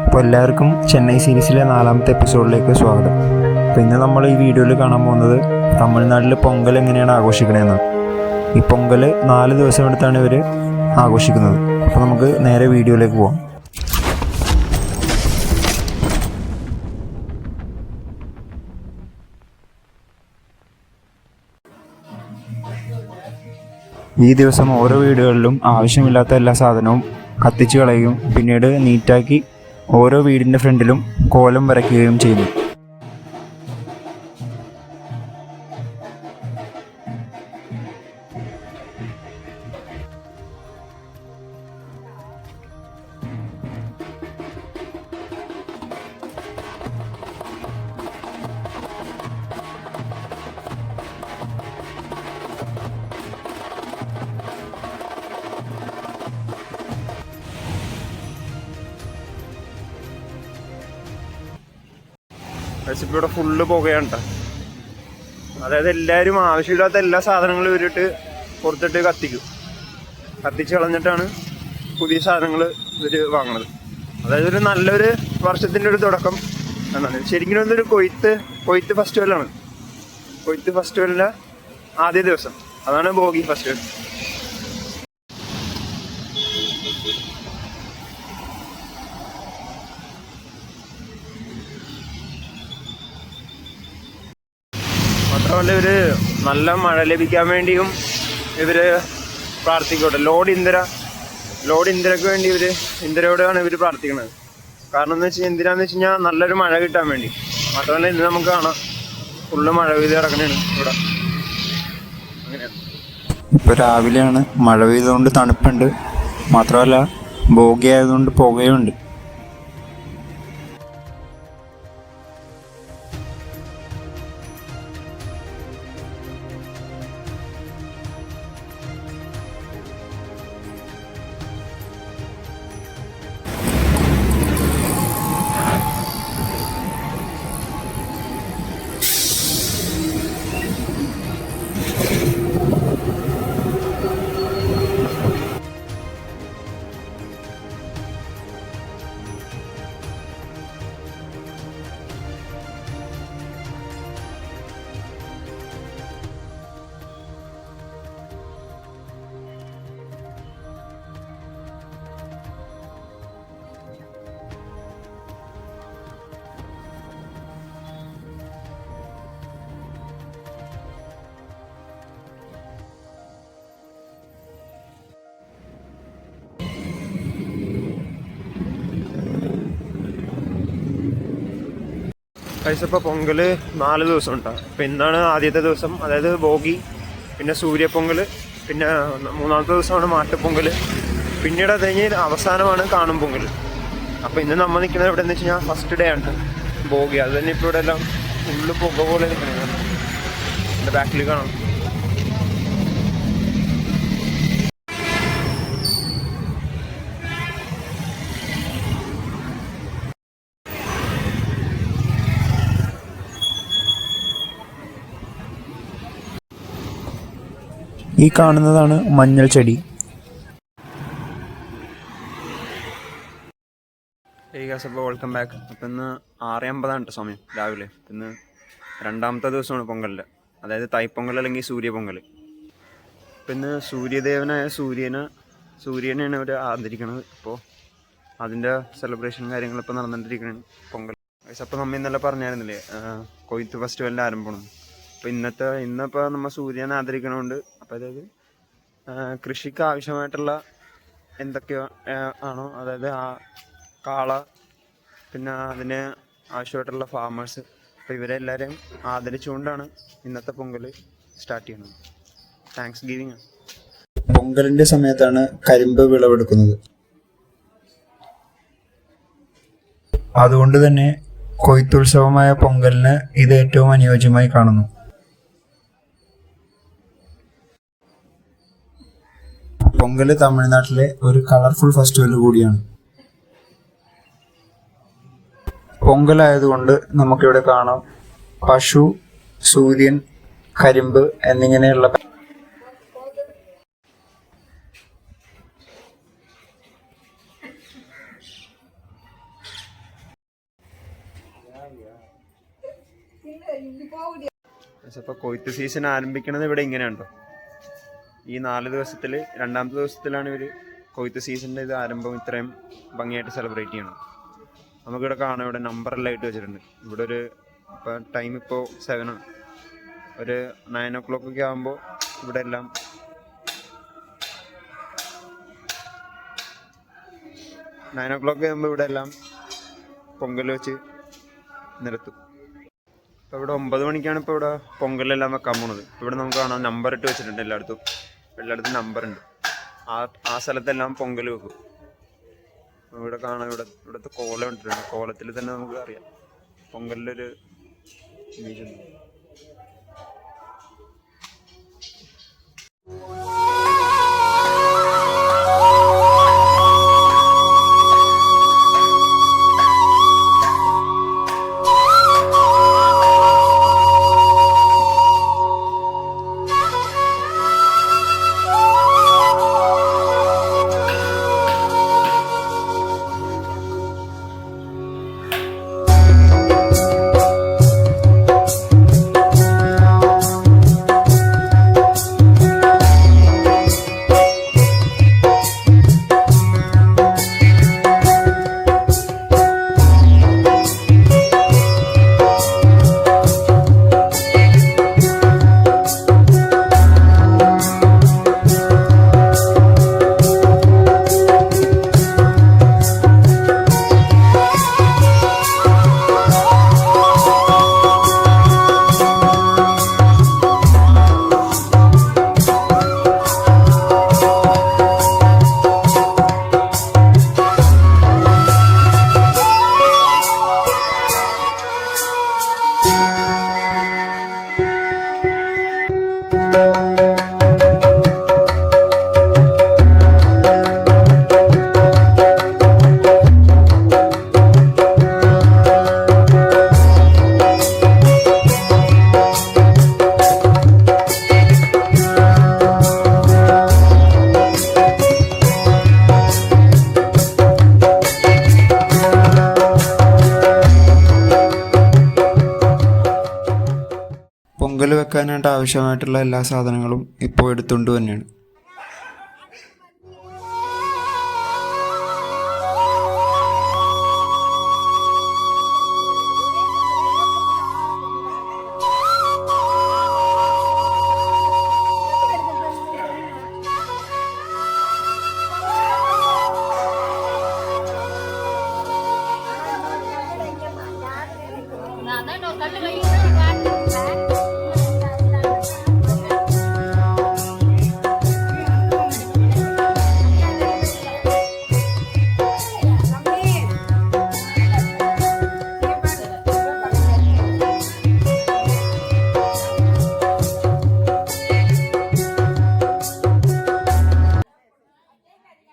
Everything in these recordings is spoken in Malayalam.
അപ്പോൾ എല്ലാവർക്കും ചെന്നൈ സീരീസിലെ 4ാമത്തെ എപ്പിസോഡിലേക്ക് സ്വാഗതം. അപ്പോൾ ഇന്ന് നമ്മൾ ഈ വീഡിയോയിൽ കാണാൻ പോകുന്നത് തമിഴ്നാട്ടിൽ പൊങ്കൽ എങ്ങനെയാണ് ആഘോഷിക്കണതെന്നാണ്. ഈ പൊങ്കൽ 4 ദിവസം എടുത്താണ് ഇവർ ആഘോഷിക്കുന്നത്. അപ്പോൾ നമുക്ക് നേരെ വീഡിയോയിലേക്ക് പോകാം. ഈ ദിവസം ഓരോ വീടുകളിലും ആവശ്യമില്ലാത്ത എല്ലാ സാധനവും കത്തിച്ച് കളയുകയും പിന്നീട് നീറ്റാക്കി ഓരോ വീടിൻ്റെ ഫ്രണ്ടിലും കോലം വരയ്ക്കുകയും ചെയ്യുന്നു. ഇവിടെ ഫുള്ള് പുകയാണ്. അതായത് എല്ലാവരും ആവശ്യമില്ലാത്ത എല്ലാ സാധനങ്ങളും ഇവരിട്ട് പുറത്തിട്ട് കത്തിച്ച് കളഞ്ഞിട്ടാണ് പുതിയ സാധനങ്ങൾ ഇവർ വാങ്ങണത്. അതായത് ഒരു നല്ലൊരു വർഷത്തിൻ്റെ ഒരു തുടക്കം എന്നാണ്. ശരിക്കും ഇതൊരു കൊയ്ത്ത് ഫെസ്റ്റിവലാണ്. കൊയ്ത്ത് ഫെസ്റ്റിവലിൻ്റെ ആദ്യ ദിവസം അതാണ് ഭോഗി ഫെസ്റ്റിവൽ. മാത്രമല്ല ഇവര് നല്ല മഴ ലഭിക്കാൻ വേണ്ടിയും ഇവര് പ്രാർത്ഥിക്കട്ടെ. ലോഡ് ഇന്ദിരക്ക് വേണ്ടി ഇന്ദിരയോടാണ് ഇവര് പ്രാർത്ഥിക്കുന്നത്. കാരണം എന്ന് വെച്ചാൽ എന്തിനാന്ന് വെച്ച് കഴിഞ്ഞാൽ നല്ലൊരു മഴ കിട്ടാൻ വേണ്ടി. മാത്രമല്ല ഇന്ന് നമുക്ക് കാണാം ഫുള്ള് മഴ പെയ്ത് കിടക്കണേണ് ഇവിടെ. അങ്ങനെയാണ്. ഇപ്പൊ രാവിലെയാണ്, മഴ പെയ്തുകൊണ്ട് തണുപ്പുണ്ട്. മാത്രമല്ല ഭോഗി ആയതുകൊണ്ട് പുകയുണ്ട്. ഇപ്പോൾ പൊങ്കൽ 4 ദിവസം ഉണ്ടാകും. അപ്പം ഇന്നാണ് ആദ്യത്തെ ദിവസം, അതായത് ഭോഗി. പിന്നെ സൂര്യപ്പൊങ്കൽ. പിന്നെ 3ാമത്തെ ദിവസമാണ് മാട്ടുപ്പൊങ്കൽ. പിന്നീട് അത് കഴിഞ്ഞ് അവസാനമാണ് കാണും പൊങ്കൽ. അപ്പോൾ ഇന്ന് നമ്മൾ നിൽക്കുന്നത് എവിടെ എന്ന് വെച്ച് കഴിഞ്ഞാൽ ഫസ്റ്റ് ഡേ ആണ് ഭോഗി. അത് തന്നെ ഇപ്പോൾ ഇവിടെ എല്ലാം ഫുള്ള് പുക പോലെ നിൽക്കുന്നത്. എൻ്റെ ബാക്കിൽ കാണാം. ഈ കാണുന്നതാണ് മഞ്ഞൾ ചെടി. അപ്പോൾ വെൽക്കം ബാക്ക്. അപ്പം ഇന്ന് 6:50 സമയം രാവിലെ. ഇന്ന് 2ാമത്തെ ദിവസമാണ് പൊങ്കലിൻ്റെ, അതായത് തൈപ്പൊങ്കൽ അല്ലെങ്കിൽ സൂര്യപ്പൊങ്കൽ. അപ്പം ഇന്ന് സൂര്യദേവനായ സൂര്യനെയാണ് അവർ ആദരിക്കുന്നത്. അപ്പോൾ അതിൻ്റെ സെലിബ്രേഷൻ കാര്യങ്ങളിപ്പോൾ നടന്നുകൊണ്ടിരിക്കുകയാണ് പൊങ്കൽ. അപ്പോൾ നമ്മൾ ഇന്നലെ പറഞ്ഞായിരുന്നില്ലേ കൊയ്ത്ത് ഫെസ്റ്റിവലിൻ്റെ ആരംഭമാണ്. അപ്പോൾ ഇന്നിപ്പോൾ നമ്മൾ സൂര്യനെ ആദരിക്കണമുണ്ട്. അപ്പോൾ അതായത് കൃഷിക്ക് ആവശ്യമായിട്ടുള്ള എന്തൊക്കെയോ ആണോ, അതായത് ആ കാള, പിന്നെ അതിന് ആവശ്യമായിട്ടുള്ള ഫാമേഴ്സ്, അപ്പോൾ ഇവരെല്ലാവരെയും ആദരിച്ചുകൊണ്ടാണ് ഇന്നത്തെ പൊങ്കൽ സ്റ്റാർട്ട് ചെയ്യുന്നത്. Thanksgiving. പൊങ്കലിൻ്റെ സമയത്താണ് കരിമ്പ് വിളവെടുക്കുന്നത്. അതുകൊണ്ട് തന്നെ കൊയ്ത്തുത്സവമായ പൊങ്കലിന് ഇത് ഏറ്റവും അനുയോജ്യമായി കാണുന്നു. പൊങ്കൽ തമിഴ്നാട്ടിലെ ഒരു കളർഫുൾ ഫെസ്റ്റിവൽ കൂടിയാണ്. പൊങ്കലായതുകൊണ്ട് നമുക്കിവിടെ കാണാം പശു, സൂര്യൻ, കരിമ്പ് എന്നിങ്ങനെയുള്ള ഇപ്പോൾ കൊയ്ത്ത് സീസൺ ആരംഭിക്കുന്നത് ഇവിടെ ഇങ്ങനെയുണ്ടോ. ഈ 4 ദിവസത്തിൽ 2ാമത്തെ ദിവസത്തിലാണ് ഇവർ കൊയ്ത്ത് സീസണിൻ്റെ ഇത് ആരംഭം ഇത്രയും ഭംഗിയായിട്ട് സെലിബ്രേറ്റ് ചെയ്യണം. നമുക്കിവിടെ കാണാം, ഇവിടെ നമ്പറെല്ലാം ഇട്ട് വെച്ചിട്ടുണ്ട്. ഇവിടെ ഒരു ഇപ്പം ടൈം ഇപ്പോൾ 7 ആണ്. ഒരു 9 o'clock ഒക്കെ ആകുമ്പോൾ ഇവിടെ എല്ലാം 9 o'clock ആകുമ്പോൾ ഇവിടെ എല്ലാം പൊങ്കൽ വെച്ച് നിരത്തും. ഇപ്പോൾ ഇവിടെ 9 മണിക്കാണ് ഇപ്പോൾ ഇവിടെ പൊങ്കലെല്ലാം വെക്കാൻ പോണത്. ഇവിടെ നമുക്ക് കാണാം നമ്പർ ഇട്ട് വെച്ചിട്ടുണ്ട്. എല്ലായിടത്തും നമ്പറുണ്ട്. ആ സ്ഥലത്തെല്ലാം പൊങ്കൽ വെക്കും. ഇവിടെ കാണാം, ഇവിടുത്തെ കോലം ഇട്ടിട്ടുണ്ട്. കോലത്തിൽ തന്നെ നമുക്ക് അറിയാം പൊങ്കലിലൊരു ബീജുണ്ട്. പൊങ്കൽ വെക്കാനായിട്ട് ആവശ്യമായിട്ടുള്ള എല്ലാ സാധനങ്ങളും ഇപ്പോൾ എടുത്തുകൊണ്ട് തന്നെയാണ്.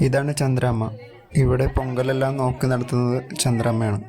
ഇതാണ് ചന്ദ്രാമ്മ. ഇവിടെ പൊങ്കലെല്ലാം നോക്കി നടത്തുന്നത് ചന്ദ്രാമ്മയാണ്.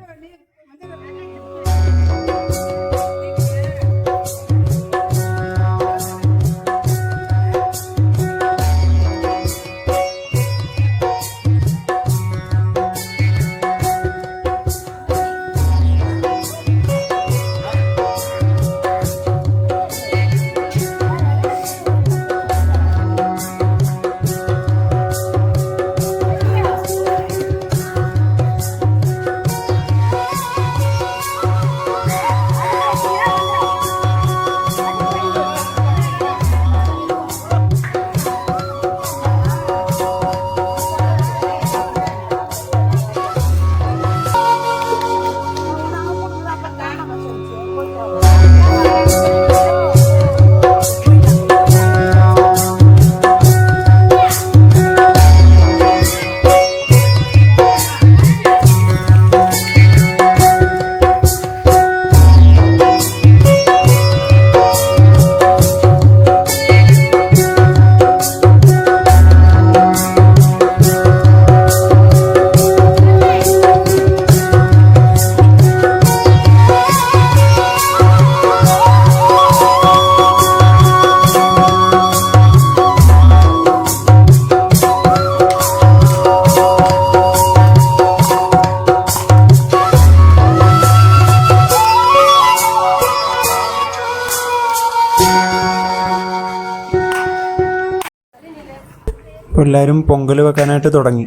എല്ലാവരും പൊങ്കൽ വെക്കാനായിട്ട് തുടങ്ങി.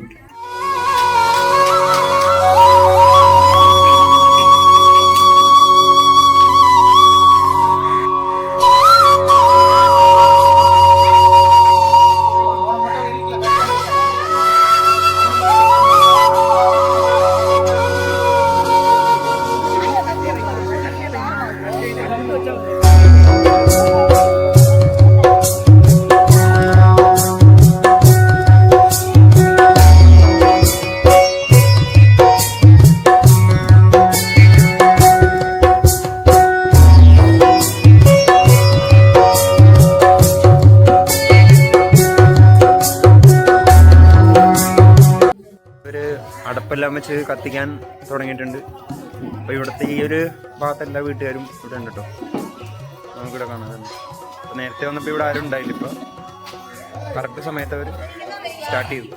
അടപ്പെല്ലാം വെച്ച് കത്തിക്കാൻ തുടങ്ങിയിട്ടുണ്ട്. അപ്പോൾ ഇവിടുത്തെ ഈ ഒരു ഭാഗത്ത് എല്ലാ വീട്ടുകാരും ഇവിടെ ഉണ്ട് കേട്ടോ. നമുക്കിവിടെ കാണാൻ നേരത്തെ വന്നപ്പോൾ ഇവിടെ ആരും ഉണ്ടായില്ല. ഇപ്പോൾ കറക്റ്റ് സമയത്ത് അവർ സ്റ്റാർട്ട് ചെയ്തു.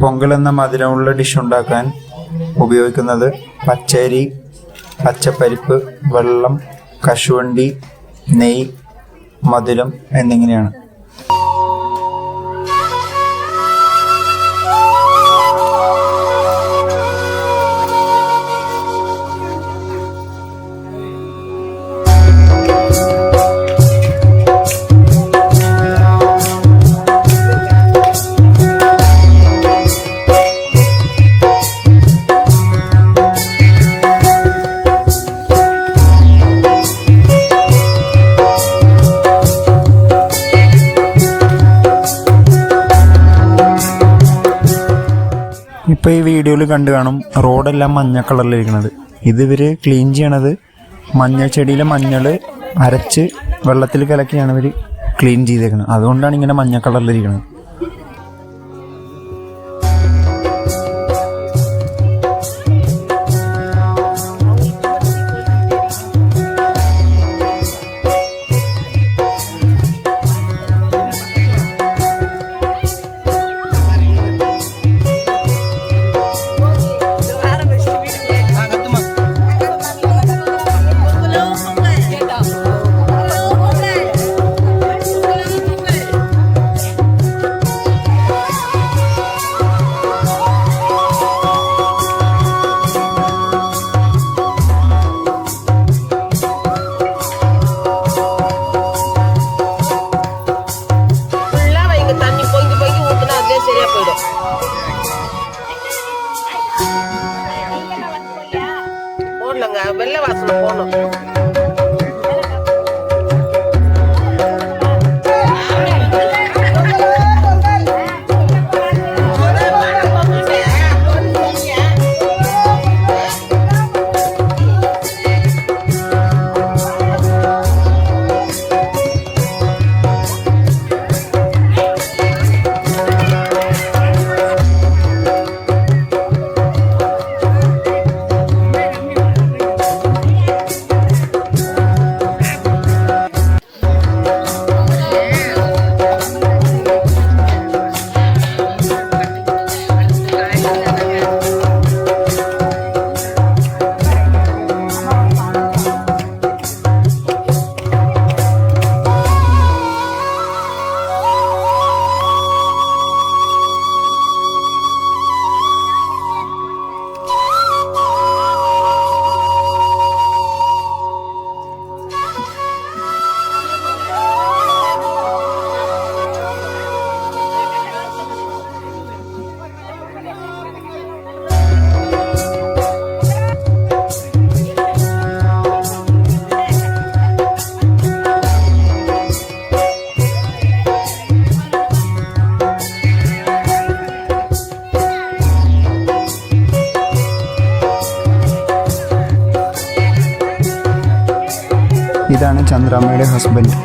പൊങ്കൽ എന്ന മധുരമുള്ള ഡിഷ് ഉണ്ടാക്കാൻ ഉപയോഗിക്കുന്നത് പച്ചരി, പച്ചപ്പരിപ്പ്, വെള്ളം, കശുവണ്ടി, നെയ്യ്, മധുരം എന്നിങ്ങനെയാണ്. ഇപ്പോൾ ഈ വീഡിയോയിൽ കണ്ടു കാണും റോഡെല്ലാം മഞ്ഞ കളറിലിരിക്കുന്നത്. ഇത് ഇവർ ക്ലീൻ ചെയ്യണത് മഞ്ഞൾ ചെടിയിലെ മഞ്ഞൾ അരച്ച് വെള്ളത്തിൽ കലക്കിയാണ് ഇവർ ക്ലീൻ ചെയ്തേക്കുന്നത്. അതുകൊണ്ടാണ് ഇങ്ങനെ മഞ്ഞ കളറിലിരിക്കുന്നത്. வெள்ளை வாசனை போகணும். ഇതാണ് ചന്ദ്രാമ്മയുടെ ഹസ്ബൻഡ്.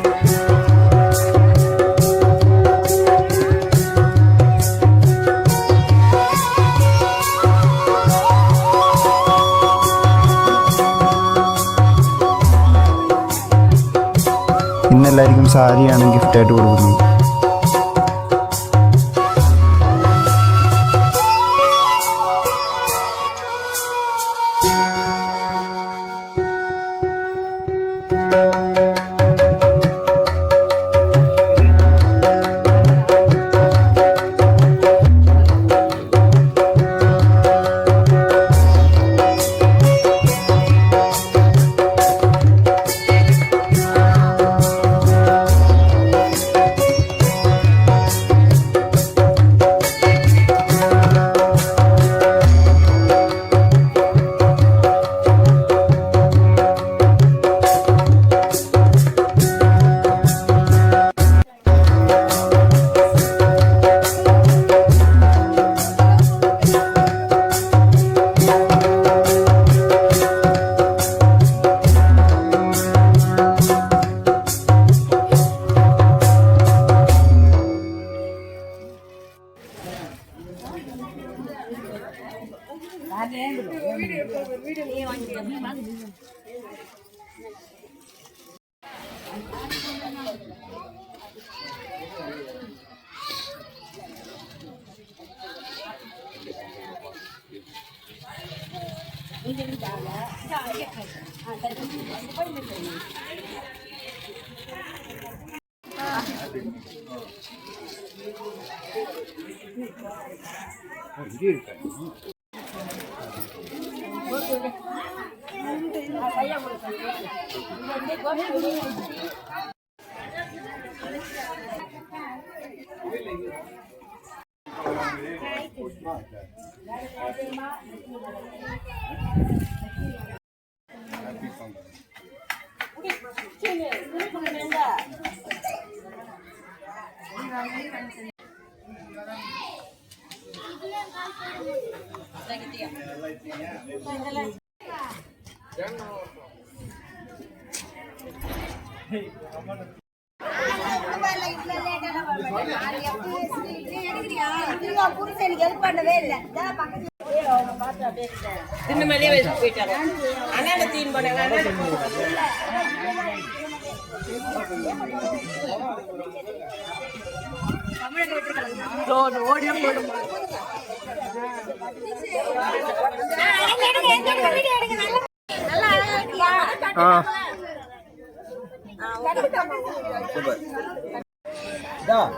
ഇന്നെല്ലാവർക്കും സാരിയാണ് ഗിഫ്റ്റായിട്ട് കൊടുക്കുന്നത്.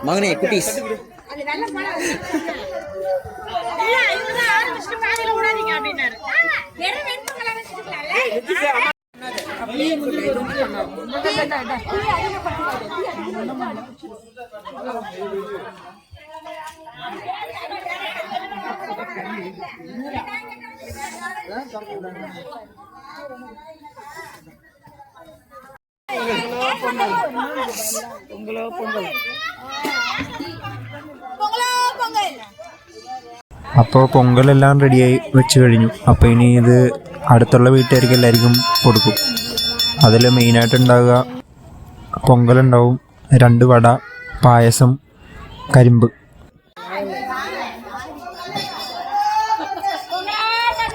மகனே குட்டீஸ் അപ്പോൾ പൊങ്കലെല്ലാം റെഡിയായി വെച്ച് കഴിഞ്ഞു. അപ്പോൾ ഇനി ഇത് അടുത്തുള്ള വീട്ടുകാർക്ക് എല്ലാവർക്കും കൊടുക്കും. അതിൽ മെയിനായിട്ട് ഉണ്ടാവുക പൊങ്കലുണ്ടാവും, 2 വട, പായസം, കരിമ്പ്.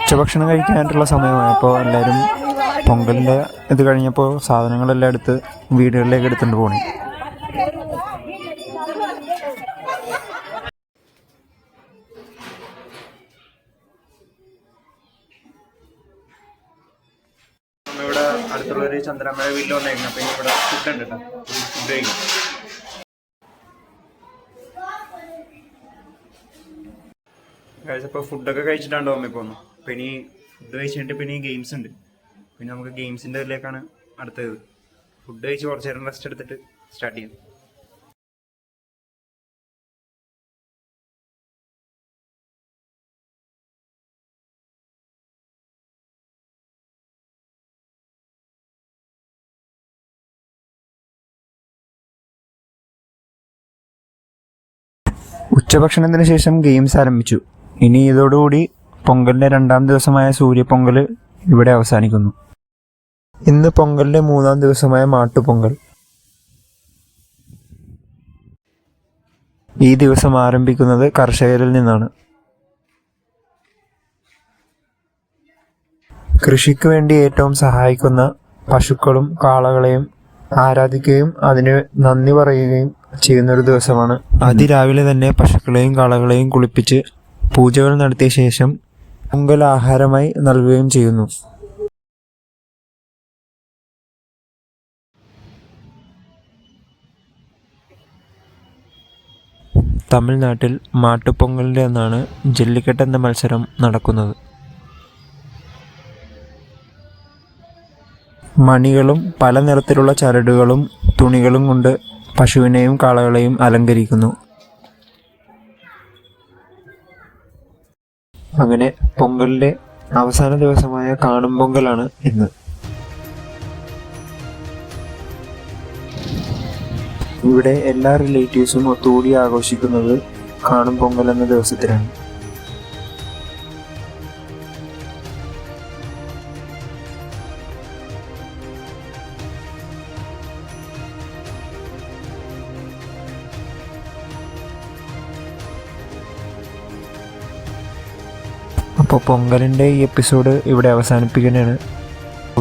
ഉച്ചഭക്ഷണം കഴിക്കാനായിട്ടുള്ള സമയമായി. അപ്പോൾ എല്ലാവരും പൊങ്കലിൻ്റെ ഇത് കഴിഞ്ഞപ്പോൾ സാധനങ്ങളെല്ലാം എടുത്ത് വീടുകളിലേക്ക് എടുത്തുകൊണ്ട് പോകണം. ഇവിടെ അടുത്തുള്ളൊരു ചന്ദ്രമ്മയുടെ വീട്ടിൽ വന്നേക്കണം. അപ്പം ഇവിടെ ഫുഡ് ഉണ്ട് കേട്ടോ, ഫുഡ് കഴിക്കും. കഴിച്ചപ്പോൾ ഫുഡൊക്കെ കഴിച്ചിട്ടാണ് അമ്മ ഇപ്പോൾ വന്നു. അപ്പം ഇനി ഫുഡ് കഴിച്ചിട്ട് പിന്നെ ഗെയിംസ് ഉണ്ട്. പിന്നെ നമുക്ക് ഗെയിംസിൻ്റെ ഇതിലേക്കാണ് അടുത്തത്. ഫുഡ് കഴിച്ച് കുറച്ച് നേരം റെസ്റ്റ് എടുത്തിട്ട് സ്റ്റാർട്ട് ചെയ്യാം. ഉച്ചഭക്ഷണത്തിന് ശേഷം ഗെയിംസ് ആരംഭിച്ചു. ഇനി ഇതോടുകൂടി പൊങ്കലിൻ്റെ 2ാം ദിവസമായ സൂര്യപ്പൊങ്കൽ ഇവിടെ അവസാനിക്കുന്നു. ഇന്ന് പൊങ്കലിൻ്റെ 3-ാം ദിവസമായ മാട്ടുപൊങ്കൽ. ഈ ദിവസം ആരംഭിക്കുന്നത് കർഷകരിൽ നിന്നാണ്. കൃഷിക്ക് വേണ്ടി ഏറ്റവും സഹായിക്കുന്ന പശുക്കളും കാളകളെയും ആരാധിക്കുകയും അതിന് നന്ദി പറയുകയും ചെയ്യുന്നൊരു ദിവസമാണ്. അതിരാവിലെ തന്നെ പശുക്കളെയും കാളകളെയും കുളിപ്പിച്ച് പൂജകൾ നടത്തിയ ശേഷം പൊങ്കൽ ആഹാരമായി നൽകുകയും ചെയ്യുന്നു. തമിഴ്നാട്ടിൽ മാട്ടുപൊങ്കലിൻ്റെ അന്നാണ് ജല്ലിക്കെട്ട് എന്ന മത്സരം നടക്കുന്നത്. മണികളും പല നിറത്തിലുള്ള ചരടുകളും തുണികളും കൊണ്ട് പശുവിനെയും കാളകളെയും അലങ്കരിക്കുന്നു. അങ്ങനെ പൊങ്കലിൻ്റെ അവസാന ദിവസമായ കാണും പൊങ്കലാണ് ഇന്ന്. ഇവിടെ എല്ലാ റിലേറ്റീവ്സും ഒത്തുകൂടി ആഘോഷിക്കുന്നത് കാണും പൊങ്കൽ എന്ന ദിവസത്തിലാണ്. അപ്പോൾ പൊങ്കലിൻ്റെ ഈ എപ്പിസോഡ് ഇവിടെ അവസാനിപ്പിക്കുന്നതാണ്.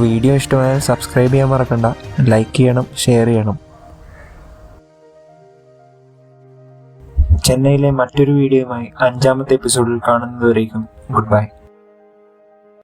വീഡിയോ ഇഷ്ടമായാൽ സബ്സ്ക്രൈബ് ചെയ്യാൻ മറക്കണ്ട, ലൈക്ക് ചെയ്യണം, ഷെയർ ചെയ്യണം. ചെന്നൈയിലെ മറ്റൊരു വീഡിയോയുമായി 5-ാമത്തെ എപ്പിസോഡിൽ കാണുന്നതുവരേക്കും ഗുഡ് ബൈ.